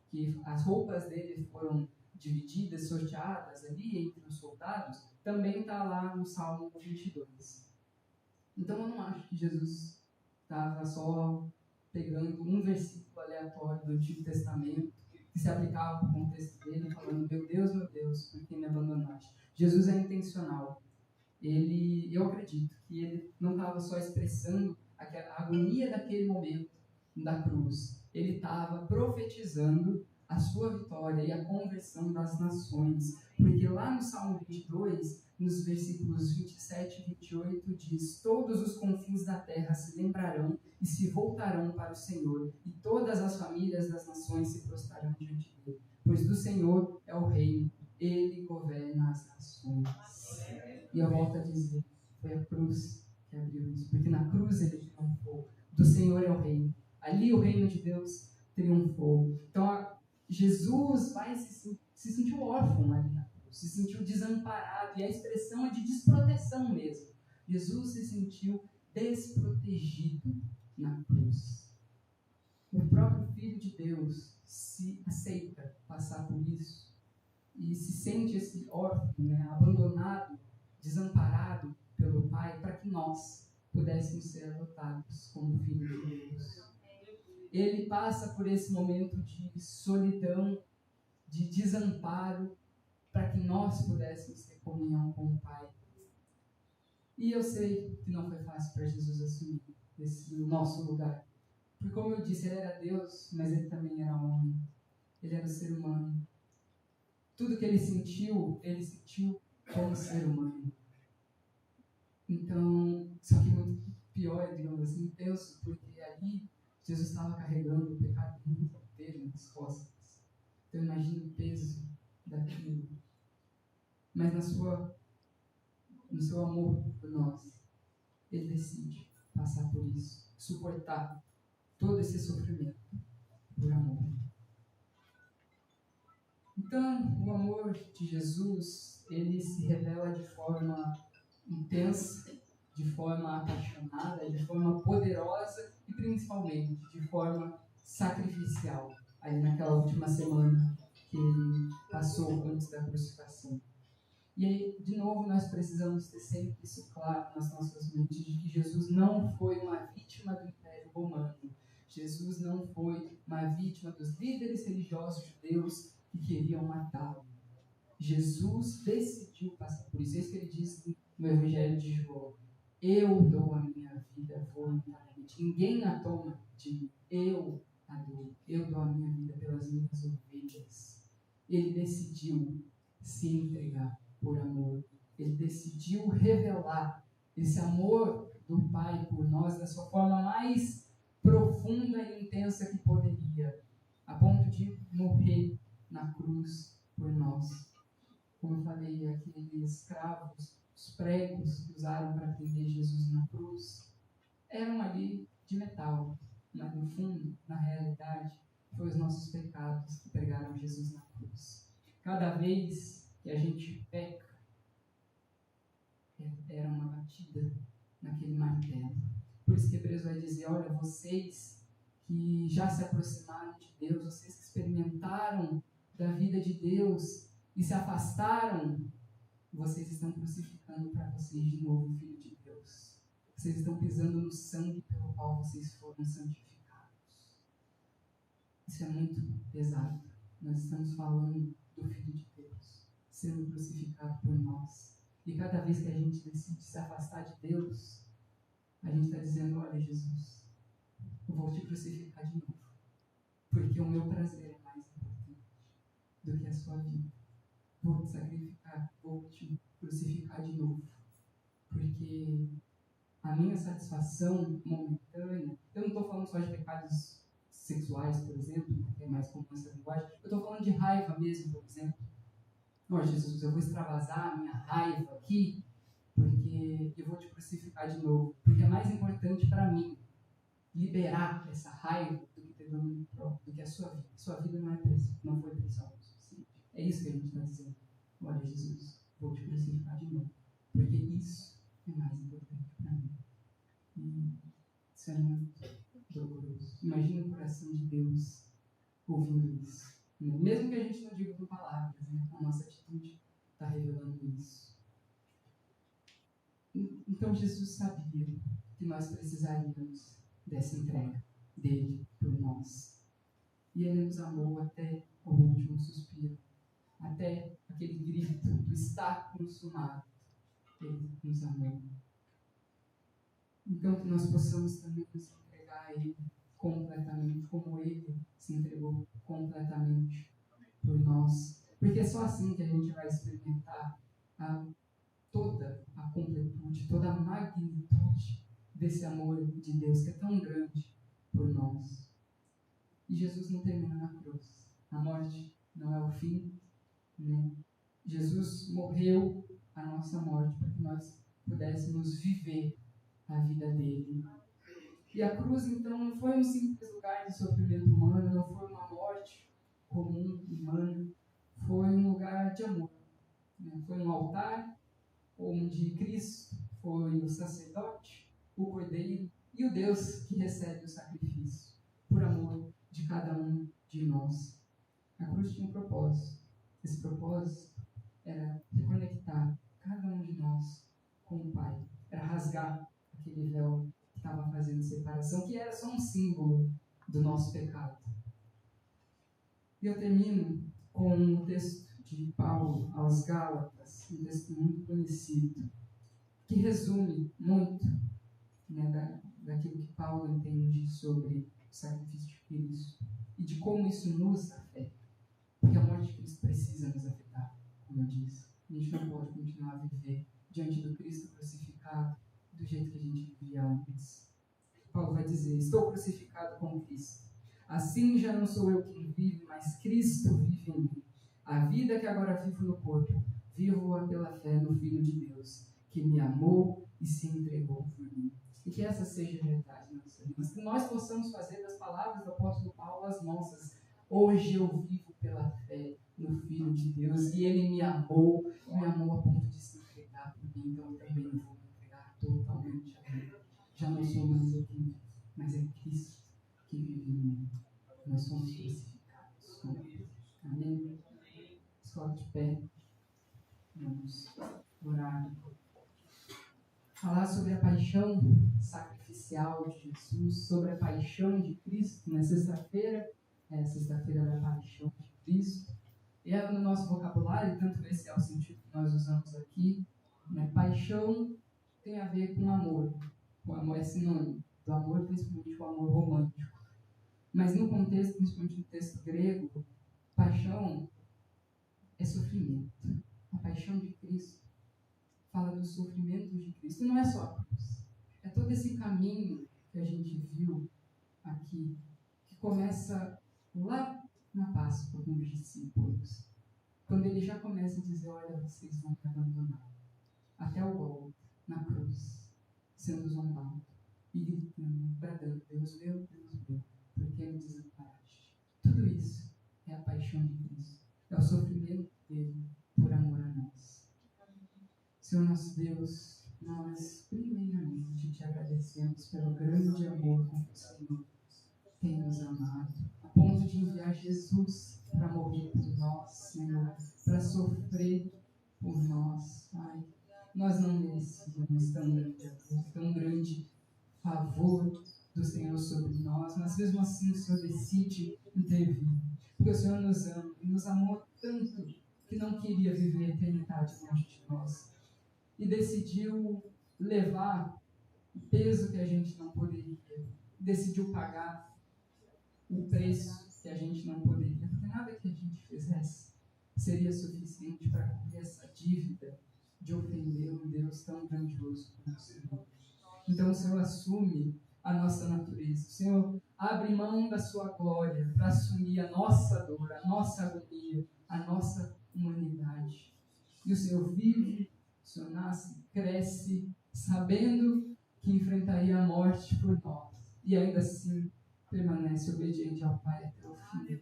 que as roupas dele foram divididas, sorteadas ali entre os soldados, também está lá no Salmo 22. Então, eu não acho que Jesus estava só pegando um versículo aleatório do Antigo Testamento que se aplicava para o contexto dele, falando: meu Deus, por que me abandonaste? Jesus é intencional. Eu acredito que ele não estava só expressando a agonia daquele momento da cruz. Ele estava profetizando a sua vitória e a conversão das nações. Porque lá no Salmo 22, nos versículos 27 e 28, diz: todos os confins da terra se lembrarão e se voltarão para o Senhor, e todas as famílias das nações se prostrarão diante dele. Pois do Senhor é o reino, ele governa as nações. E eu volto a dizer, foi a cruz que abriu isso, porque na cruz ele triunfou. Do Senhor é o reino. Ali o reino de Deus triunfou. Então, Jesus se sentiu órfão ali na cruz, se sentiu desamparado, e a expressão é de desproteção mesmo. Jesus se sentiu desprotegido na cruz. O próprio Filho de Deus se aceita passar por isso e se sente esse órfão, abandonado, desamparado pelo Pai, para que nós pudéssemos ser adotados como filhos de Deus. Ele passa por esse momento de solidão, de desamparo, para que nós pudéssemos ter comunhão com o Pai. E eu sei que não foi fácil para Jesus assumir o nosso lugar. Porque, como eu disse, ele era Deus, mas ele também era homem. Ele era ser humano. Tudo que ele sentiu como ser humano. Então, só que muito pior, digamos assim, tenso, porque ali Jesus estava carregando o pecado do mundo inteiro nas costas. Então, imagina o peso daquilo. Mas no seu amor por nós, ele decide passar por isso, suportar todo esse sofrimento por amor. Então, o amor de Jesus, ele se revela de forma intensa, de forma apaixonada, de forma poderosa e principalmente de forma sacrificial, aí naquela última semana que ele passou antes da crucificação. E aí, de novo, nós precisamos ter sempre isso claro nas nossas mentes, de que Jesus não foi uma vítima do Império Romano. Jesus não foi uma vítima dos líderes religiosos judeus que queriam matá-lo. Jesus decidiu passar por isso. É isso que ele diz no Evangelho de João: eu dou a minha vida voluntariamente. Ninguém a toma de mim. Eu a dou. Eu dou a minha vida pelas minhas ovelhas. Ele decidiu se entregar por amor. Ele decidiu revelar esse amor do Pai por nós da sua forma mais profunda e intensa que poderia, a ponto de morrer na cruz por nós. Como eu falei, aqueles cravos, os pregos que usaram para prender Jesus na cruz, eram ali de metal. No fundo, na realidade, foi os nossos pecados que pregaram Jesus na cruz. Cada vez que a gente peca, era uma batida naquele martelo. Por isso que Hebreus vai dizer: olha, vocês que já se aproximaram de Deus, vocês que experimentaram da vida de Deus e se afastaram, vocês estão crucificando para vocês de novo o Filho de Deus. Vocês estão pisando no sangue pelo qual vocês foram santificados. Isso é muito pesado. Nós estamos falando do Filho de Deus sendo crucificado por nós. E cada vez que a gente decide se afastar de Deus, a gente está dizendo: olha, Jesus, eu vou te crucificar de novo, porque o meu prazer é mais importante do que a sua vida. Vou te sacrificar, vou te crucificar de novo, porque a minha satisfação momentânea, eu não estou falando só de pecados sexuais, por exemplo, que é mais comum essa linguagem, eu estou falando de raiva mesmo, por exemplo. Ó, Jesus, eu vou extravasar a minha raiva aqui porque eu vou te crucificar de novo, porque é mais importante para mim liberar essa raiva do que ter domínio próprio, do que a sua vida. Sua vida não foi preciosa o suficiente. É isso que a gente está dizendo. Olha, Jesus, vou te crucificar de novo, porque isso é mais importante para mim. E isso é muito doloroso. Imagina o coração de Deus ouvindo isso. Mesmo que a gente não diga com palavras, né? A nossa atitude está revelando isso. Então Jesus sabia que nós precisaríamos dessa entrega dele por nós. E ele nos amou até o último suspiro, até aquele grito do está consumado. Ele nos amou. Então que nós possamos também nos entregar a ele completamente, como ele se entregou completamente por nós. Porque é só assim que a gente vai experimentar toda a completude, toda a magnitude desse amor de Deus que é tão grande por nós. E Jesus não termina na cruz. A morte não é o fim, né? Jesus morreu a nossa morte para que nós pudéssemos viver a vida dele. E a cruz, então, não foi um simples lugar de sofrimento humano, não foi uma morte comum, humana, foi um lugar de amor. Né? Foi um altar onde Cristo foi o sacerdote, o cordeiro e o Deus que recebe o sacrifício, por amor de cada um de nós. A cruz tinha um propósito. Esse propósito era reconectar cada um de nós com o Pai. Era rasgar aquele véu que estava fazendo separação, que era só um símbolo do nosso pecado. E eu termino com um texto de Paulo aos Gálatas, um texto muito conhecido, que resume muito, né, daquilo que Paulo entende sobre o sacrifício de Cristo e de como isso nos afeta. Porque a morte de Cristo precisa nos afetar, como eu disse. A gente não pode continuar a viver diante do Cristo crucificado do jeito que a gente vivia antes. Paulo vai dizer: estou crucificado com Cristo. Assim já não sou eu quem vive, mas Cristo vive em mim. A vida que agora vivo no corpo, vivo-a pela fé no Filho de Deus, que me amou e se entregou por mim. E que essa seja a verdade na nossa vida. Que nós possamos fazer das palavras do apóstolo Paulo as nossas. Hoje eu vivo pela fé no Filho de Deus, e ele me amou a ponto de se entregar por mim. Então eu também vou me entregar totalmente a ele. Já não sou mais eu quem vive, mas é Cristo que vive em mim. Nós somos crucificados com ele. Amém? Escola de pé. Vamos orar. Falar sobre a paixão sacrificial de Jesus, sobre a paixão de Cristo. Na sexta-feira, é a sexta-feira da paixão de Cristo. E no nosso vocabulário, tanto esse é o sentido que nós usamos aqui, né? Paixão tem a ver com amor. O amor é sinônimo do amor, principalmente o amor romântico. Mas no contexto, principalmente no texto grego, paixão é sofrimento. A paixão de Cristo fala dos sofrimentos de Cristo. E não é só a cruz. É todo esse caminho que a gente viu aqui, que começa lá na Páscoa com os discípulos. Quando ele já começa a dizer: olha, vocês vão me abandonar. Até o Gólgota, na cruz, sendo zombado e gritando, bradando: Deus meu, por que me desamparaste? Tudo isso é a paixão de Cristo. É o sofrimento dele por amor a nós. Senhor nosso Deus, nós primeiramente te agradecemos pelo grande amor com que o Senhor tem nos amado, a ponto de enviar Jesus para morrer por nós, Senhor, para sofrer por nós, Pai. Nós não merecíamos tão grande favor do Senhor sobre nós, mas mesmo assim o Senhor decide intervir, porque o Senhor nos ama e nos amou tanto que não queria viver a eternidade longe de nós e decidiu levar o peso que a gente não poderia, decidiu pagar o preço que a gente não poderia, porque nada que a gente fizesse seria suficiente para cobrir essa dívida de ofender um Deus tão grandioso como o Senhor. Então o Senhor assume a nossa natureza. O Senhor abre mão da sua glória para assumir a nossa dor, a nossa agonia, a nossa humanidade. E o Senhor vive, Senhor nasce, cresce, sabendo que enfrentaria a morte por nós. E ainda assim, permanece obediente ao Pai até o fim.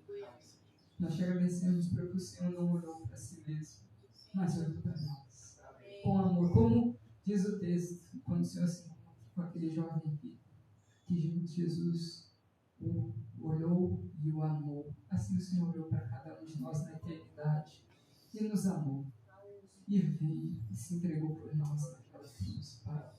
Nós te agradecemos porque o Senhor não olhou para si mesmo, mas olhou para nós. Com amor, como diz o texto, quando o Senhor se encontra com aquele jovem rico, que Jesus o olhou e o amou. Assim o Senhor olhou para cada um de nós na eternidade e nos amou. E veio e se entregou por nós naquela cruz, Pai.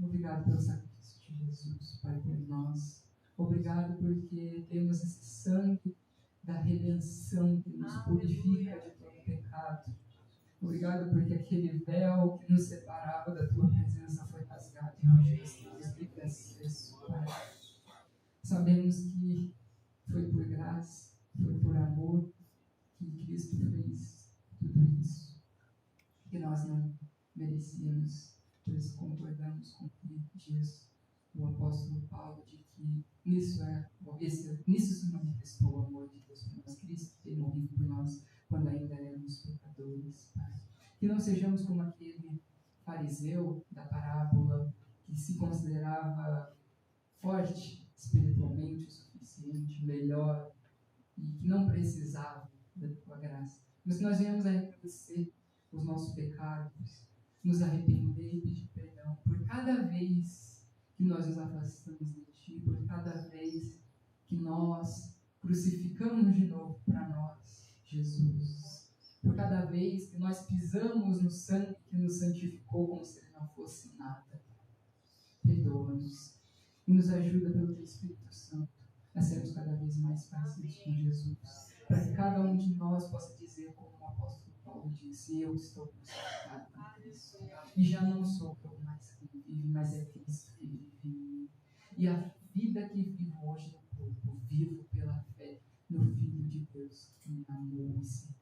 Obrigado pelo sacrifício de Jesus, Pai, por nós. Obrigado porque temos esse sangue da redenção que nos purifica de todo pecado. Obrigado porque aquele véu que nos separava da tua presença foi rasgado e hoje nós temos livre acesso, Pai. Sabemos que foi por graça, foi por amor que Cristo fez tudo isso, que nós não merecíamos. Por isso concordamos com o que diz o apóstolo Paulo, de que nisso se manifestou o amor de Deus por nós, Cristo ter morrido por nós quando ainda éramos pecadores, Pai. Que não sejamos como aquele fariseu da parábola que se considerava forte espiritualmente o suficiente, melhor, e que não precisava da tua graça. Mas que nós venhamos a reconhecer os nossos pecados, nos arrepender e pedir perdão por cada vez que nós nos afastamos de Ti, por cada vez que nós crucificamos de novo para nós, Jesus. Por cada vez que nós pisamos no sangue que nos santificou como se Ele não fosse nada. Perdoa-nos e nos ajuda pelo Teu Espírito Santo a sermos cada vez mais parecidos com Jesus. Para que cada um de nós possa dizer, como o apóstolo Paulo disse: eu estou crucificado com Cristo. E já não sou eu mais que vive, mas é Cristo que vive em mim. E a vida que vivo hoje no corpo, vivo pela fé no Filho de Deus que me amou e se